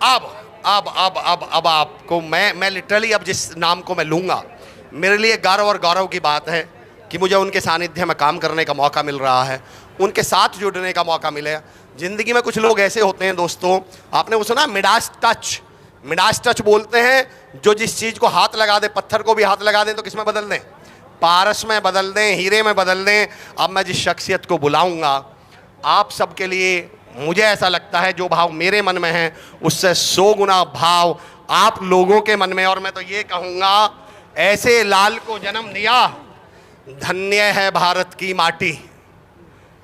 अब आपको मैं लिटरली अब जिस नाम को मैं लूँगा, मेरे लिए गर्व और गौरव की बात है कि मुझे उनके सानिध्य में काम करने का मौका मिल रहा है, उनके साथ जुड़ने का मौका मिले। ज़िंदगी में कुछ लोग ऐसे होते हैं दोस्तों, आपने वो सुना मिडास टच बोलते हैं, जो जिस चीज़ को हाथ लगा दे, पत्थर को भी हाथ लगा दें तो किस में बदल दें? पारस में बदल दें, हीरे में बदल दें। अब मैं जिस शख्सियत को बुलाऊंगा आप सबके लिए, मुझे ऐसा लगता है जो भाव मेरे मन में है उससे 100 गुना भाव आप लोगों के मन में। और मैं तो ये कहूँगा, ऐसे लाल को जन्म दिया, धन्य है भारत की माटी।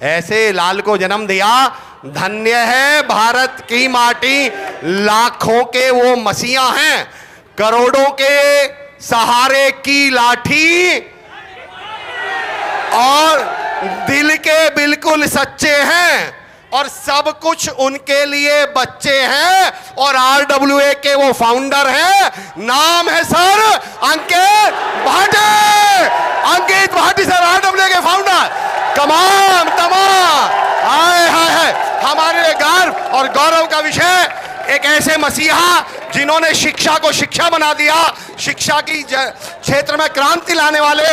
ऐसे लाल को जन्म दिया, धन्य है भारत की माटी। लाखों के वो मसीहा हैं, करोड़ों के सहारे की लाठी, और दिल के बिल्कुल सच्चे हैं, और सब कुछ उनके लिए बच्चे हैं। और RWA के वो फाउंडर हैं, नाम है सर अंकित भाटी सर, RWA के फाउंडर। तमाम हाय हमारे लिए गर्व और गौरव का विषय, एक ऐसे मसीहा जिन्होंने शिक्षा को शिक्षा बना दिया, शिक्षा की क्षेत्र में क्रांति लाने वाले।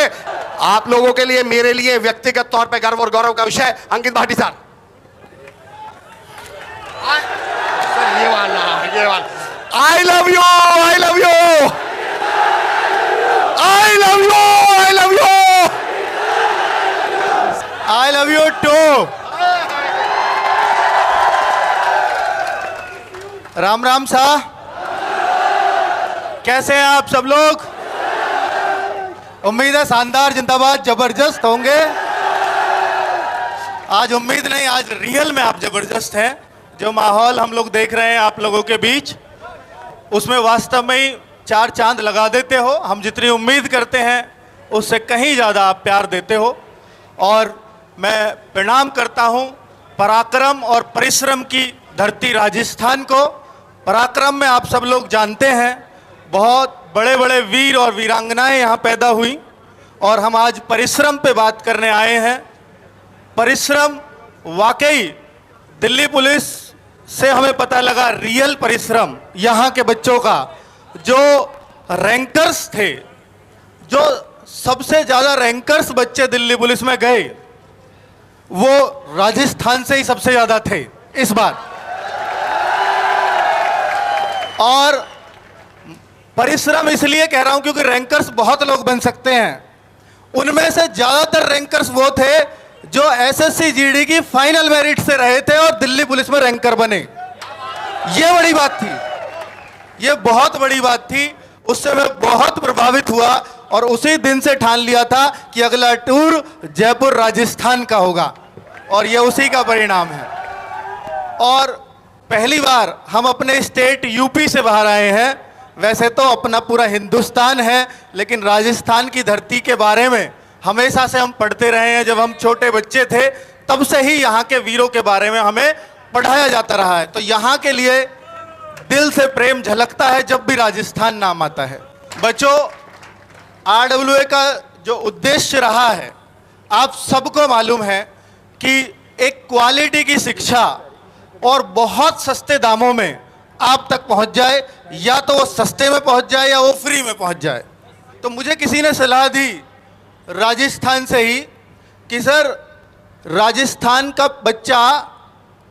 आप लोगों के लिए, मेरे लिए व्यक्तिगत तौर पे गर्व और गौरव का विषय अंकित भाटी सर। ये वाला I love you too। Ram Ram साहब, कैसे हैं आप सब लोग? उम्मीद है शानदार, जिंदाबाद, जबरदस्त होंगे। आज उम्मीद नहीं, आज रियल में आप जबरदस्त हैं। जो माहौल हम लोग देख रहे हैं आप लोगों के बीच, उसमें वास्तव में ही 4 चांद लगा देते हो। हम जितनी उम्मीद करते हैं उससे कहीं ज़्यादा आप प्यार देते हो। और मैं प्रणाम करता हूं पराक्रम और परिश्रम की धरती राजस्थान को। पराक्रम में आप सब लोग जानते हैं, बहुत बड़े बड़े वीर और वीरांगनाएं यहाँ पैदा हुई, और हम आज परिश्रम पे बात करने आए हैं। परिश्रम वाकई दिल्ली पुलिस से हमें पता लगा, रियल परिश्रम यहाँ के बच्चों का। जो रैंकर्स थे, जो सबसे ज़्यादा रैंकर्स बच्चे दिल्ली पुलिस में गए, वो राजस्थान से ही सबसे ज़्यादा थे इस बार। और परिश्रम इसलिए कह रहा हूं क्योंकि रैंकर्स बहुत लोग बन सकते हैं, उनमें से ज़्यादातर रैंकर्स वो थे जो SSC GD की फाइनल मेरिट से रहे थे और दिल्ली पुलिस में रैंकर बने। ये बड़ी बात थी, ये बहुत बड़ी बात थी। उससे मैं बहुत प्रभावित हुआ और उसी दिन से ठान लिया था कि अगला टूर जयपुर राजस्थान का होगा, और ये उसी का परिणाम है। और पहली बार हम अपने स्टेट यूपी से बाहर आए हैं। वैसे तो अपना पूरा हिंदुस्तान है, लेकिन राजस्थान की धरती के बारे में हमेशा से हम पढ़ते रहे हैं। जब हम छोटे बच्चे थे तब से ही यहाँ के वीरों के बारे में हमें पढ़ाया जाता रहा है। तो यहाँ के लिए दिल से प्रेम झलकता है जब भी राजस्थान नाम आता है। बच्चों, RWA का जो उद्देश्य रहा है, आप सबको मालूम है कि एक क्वालिटी की शिक्षा और बहुत सस्ते दामों में आप तक पहुंच जाए, या तो वो सस्ते में पहुंच जाए या वो फ्री में पहुंच जाए। तो मुझे किसी ने सलाह दी राजस्थान से ही कि सर, राजस्थान का बच्चा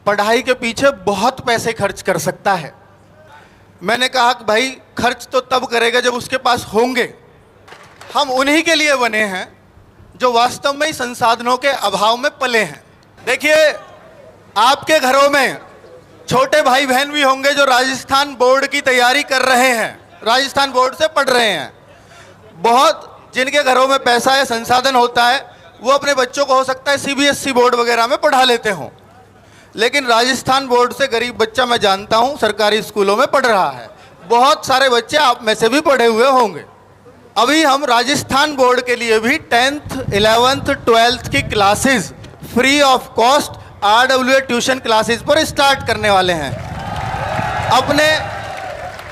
पढ़ाई के पीछे बहुत पैसे खर्च कर सकता है। मैंने कहा कि भाई, खर्च तो तब करेगा जब उसके पास होंगे। हम उन्हीं के लिए बने हैं जो वास्तव में संसाधनों के अभाव में पले हैं। देखिए, आपके घरों में छोटे भाई बहन भी होंगे जो राजस्थान बोर्ड की तैयारी कर रहे हैं, राजस्थान बोर्ड से पढ़ रहे हैं। बहुत जिनके घरों में पैसा या संसाधन होता है, वो अपने बच्चों को हो सकता है CBSE बोर्ड वगैरह में पढ़ा लेते हों, लेकिन राजस्थान बोर्ड से गरीब बच्चा मैं जानता हूं सरकारी स्कूलों में पढ़ रहा है। बहुत सारे बच्चे आप में से भी पढ़े हुए होंगे। अभी हम राजस्थान बोर्ड के लिए भी 10th, 11th, 12th की classes free of cost RWA tuition classes पर स्टार्ट करने वाले हैं।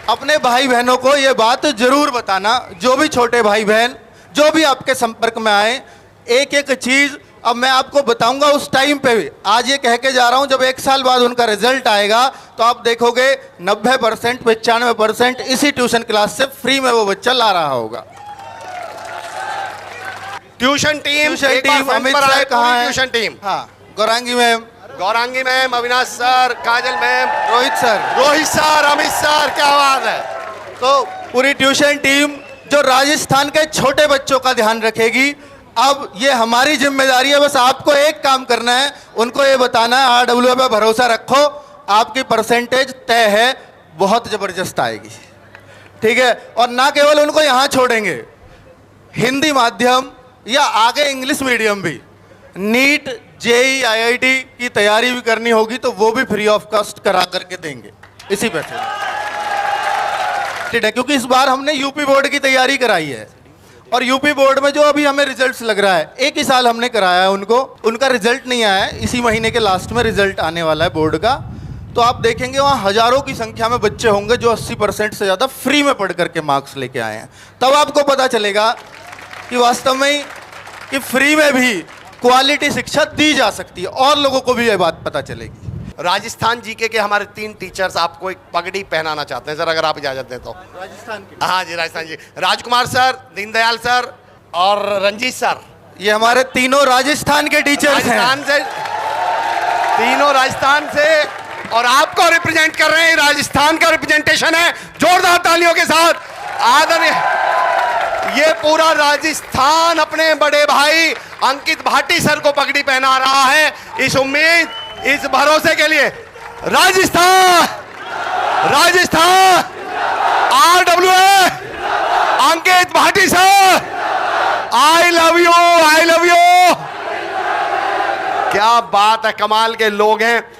अपने भाई बहनों को ये बात जरूर बताना, जो भी छोटे भाई बहन जो भी आपके संपर्क में आए, एक एक चीज़ अब मैं आपको बताऊंगा उस टाइम पे भी, आज ये कह के जा रहा हूं, जब 1 साल बाद उनका रिजल्ट आएगा तो आप देखोगे 90%, 95% इसी ट्यूशन क्लास से फ्री में वो बच्चा ला रहा होगा। ट्यूशन टीम अमित सर कहाँ है? ट्यूशन टीम, हाँ, Gaurangi ma'am, Avinash sir, Kajal ma'am, Rohit sir, Amit sir, क्या बात है। तो पूरी ट्यूशन टीम जो राजस्थान के छोटे बच्चों का ध्यान रखेगी। अब ये हमारी जिम्मेदारी है, बस आपको एक काम करना है, उनको ये बताना है RWA पे भरोसा रखो, आपकी परसेंटेज तय है, बहुत जबरदस्त आएगी, ठीक है। और ना केवल उनको यहाँ छोड़ेंगे, हिंदी माध्यम या आगे इंग्लिश मीडियम भी, नीट, JEE, IIT की तैयारी भी करनी होगी तो वो भी फ्री ऑफ कॉस्ट करा करके देंगे इसी पैसे, ठीक है। क्योंकि इस बार हमने यूपी बोर्ड की तैयारी कराई है, और यूपी बोर्ड में जो अभी हमें रिजल्ट्स लग रहा है, एक ही साल हमने कराया है उनको, उनका रिजल्ट नहीं आया है, इसी महीने के लास्ट में रिजल्ट आने वाला है बोर्ड का। तो आप देखेंगे वहाँ हजारों की संख्या में बच्चे होंगे जो 80% से ज़्यादा फ्री में पढ़ करके मार्क्स लेके आए हैं। तब आपको पता चलेगा कि वास्तव में कि फ्री में भी क्वालिटी शिक्षा दी जा सकती है, और लोगों को भी ये बात पता चलेगी। राजस्थान जीके के हमारे 3 टीचर्स आपको एक पगड़ी पहनाना चाहते हैं सर, अगर आप इजाजत दें तो। राजस्थान के, हाँ जी, राजस्थान जी, राजकुमार सर, दीनदयाल सर और रंजीत सर, ये हमारे तीनों राजस्थान के टीचर्स हैं। राजस्थान से, तीनों राजस्थान से, और आपको रिप्रेजेंट कर रहे हैं, राजस्थान का रिप्रेजेंटेशन है, जोरदार तालियों के साथ। आदरणीय, ये पूरा राजस्थान अपने बड़े भाई अंकित भाटी सर को पगड़ी पहना रहा है, इस उम्मीद, इस भरोसे के लिए। Rajasthan, RWA, Ankit Bhati sir, I love you. क्या बात है, कमाल के लोग हैं।